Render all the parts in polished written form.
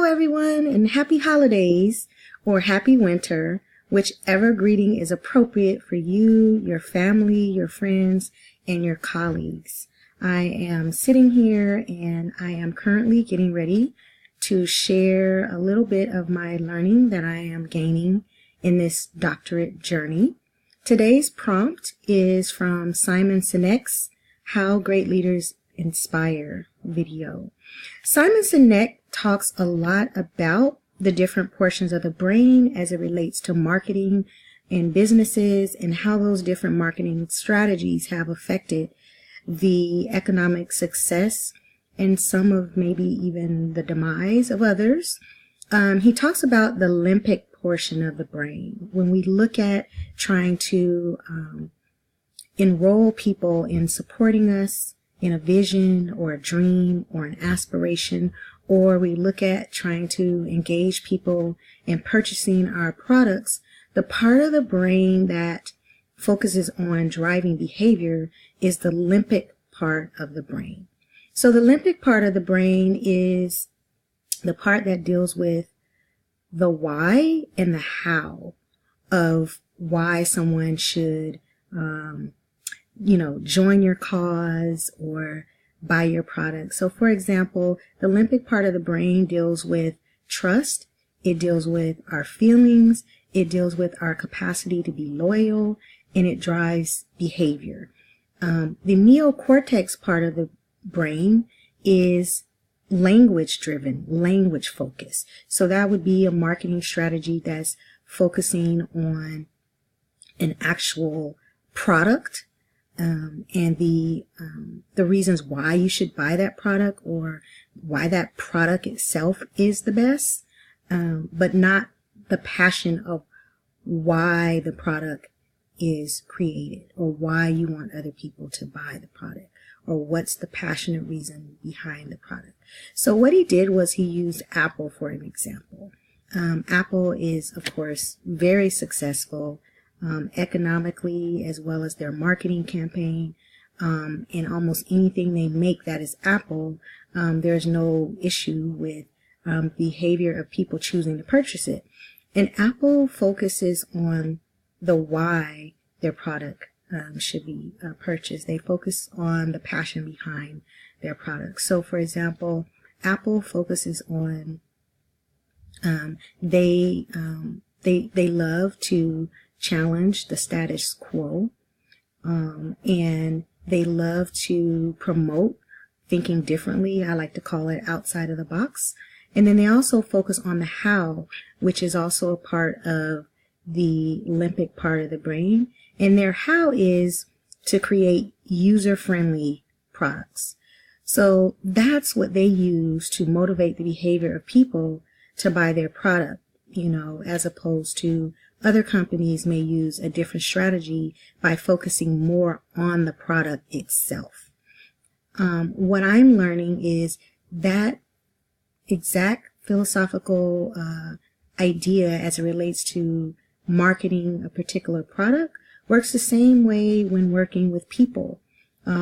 everyone, and happy holidays or happy winter, whichever greeting is appropriate for you, your family, your friends, and your colleagues. I am sitting here and I am currently getting ready to share a little bit of my learning that I am gaining in this doctorate journey. Today's prompt is from Simon Sinek's How Great Leaders Inspire video. Simon Sinek talks a lot about the different portions of the brain as it relates to marketing and businesses and how those different marketing strategies have affected the economic success and some of maybe even the demise of others. He talks about the limbic portion of the brain. When we look at trying to enroll people in supporting us in a vision or a dream or an aspiration, or we look at trying to engage people in purchasing our products, the part of the brain that focuses on driving behavior is the limbic part of the brain. So the limbic part of the brain is the part that deals with the why and the how of why someone should join your cause or buy your product. So for example, the limbic part of the brain deals with trust. It deals with our feelings. It deals with our capacity to be loyal, and it drives behavior. The neocortex part of the brain is language driven, language focused. So that would be a marketing strategy that's focusing on an actual product, and the reasons why you should buy that product or why that product itself is the best, but not the passion of why the product is created or why you want other people to buy the product or what's the passionate reason behind the product. So what he did was he used Apple for an example. Apple is, of course, very successful economically, as well as their marketing campaign, and almost anything they make that is Apple, there's no issue with behavior of people choosing to purchase it. And Apple focuses on the why their product should be purchased. They focus on the passion behind their product. So, for example, Apple focuses on they love to challenge the status quo, and they love to promote thinking differently. I like to call it outside of the box. And then they also focus on the how, which is also a part of the limbic part of the brain. And their how is to create user-friendly products. So that's what they use to motivate the behavior of people to buy their product, as opposed to other companies may use a different strategy by focusing more on the product itself. What I'm learning is that exact philosophical idea as it relates to marketing a particular product works the same way when working with people.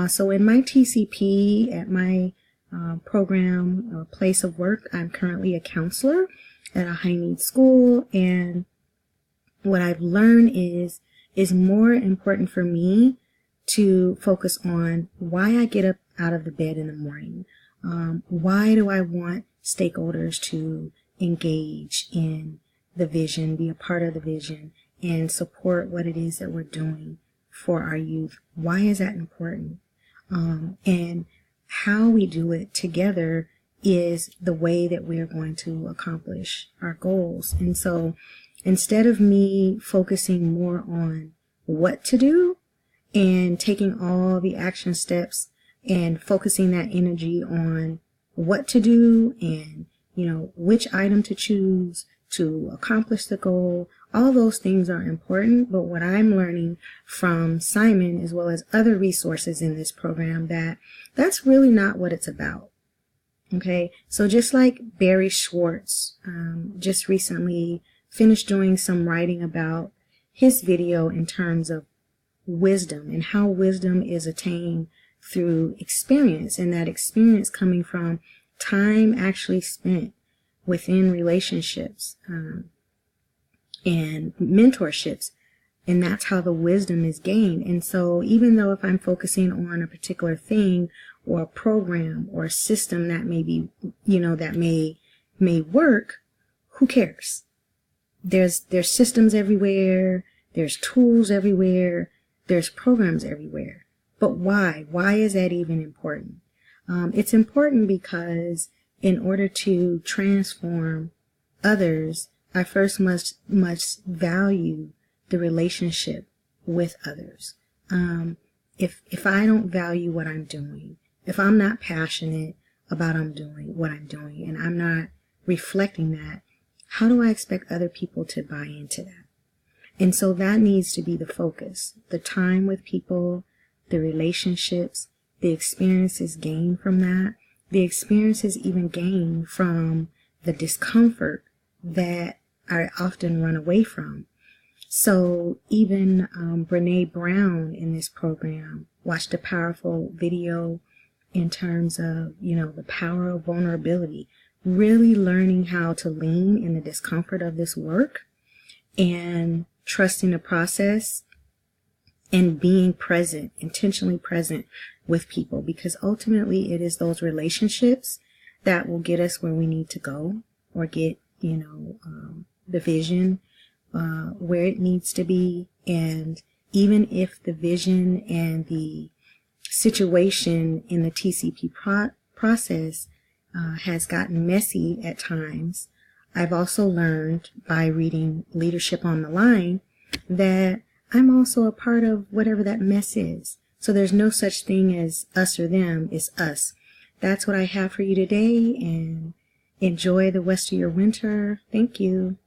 So in my TCP, at my program or place of work, I'm currently a counselor at a high need school, and what I've learned is more important for me to focus on why I get up out of the bed in the morning. Why do I want stakeholders to engage in the vision, be a part of the vision, and support what it is that we're doing for our youth? Why is that important? And how we do it together is the way that we're going to accomplish our goals. And so instead of me focusing more on what to do and taking all the action steps and focusing that energy on what to do and, which item to choose to accomplish the goal, all those things are important. But what I'm learning from Simon, as well as other resources in this program, that's really not what it's about. Okay, so just like Barry Schwartz just recently finished doing some writing about his video in terms of wisdom and how wisdom is attained through experience, and that experience coming from time actually spent within relationships and mentorships. And that's how the wisdom is gained. And so even though if I'm focusing on a particular thing or a program or a system that may be, that may work, who cares? There's systems everywhere. There's tools everywhere. There's programs everywhere. But why? Why is that even important? It's important because in order to transform others, I first must value the relationship with others. If I don't value what I'm doing, if I'm not passionate about what I'm doing, and I'm not reflecting that, how do I expect other people to buy into that? And so that needs to be the focus. The time with people, the relationships, the experiences gained from that, the experiences even gained from the discomfort that I often run away from. So even Brene Brown in this program watched a powerful video in terms of, the power of vulnerability, really learning how to lean in the discomfort of this work and trusting the process and being present, intentionally present with people, because ultimately it is those relationships that will get us where we need to go or get, the vision where it needs to be. And even if the vision and the situation in the TCP process has gotten messy at times, I've also learned by reading Leadership on the Line that I'm also a part of whatever that mess is. So there's no such thing as us or them, it's us. That's what I have for you today, and enjoy the rest of your winter. Thank you.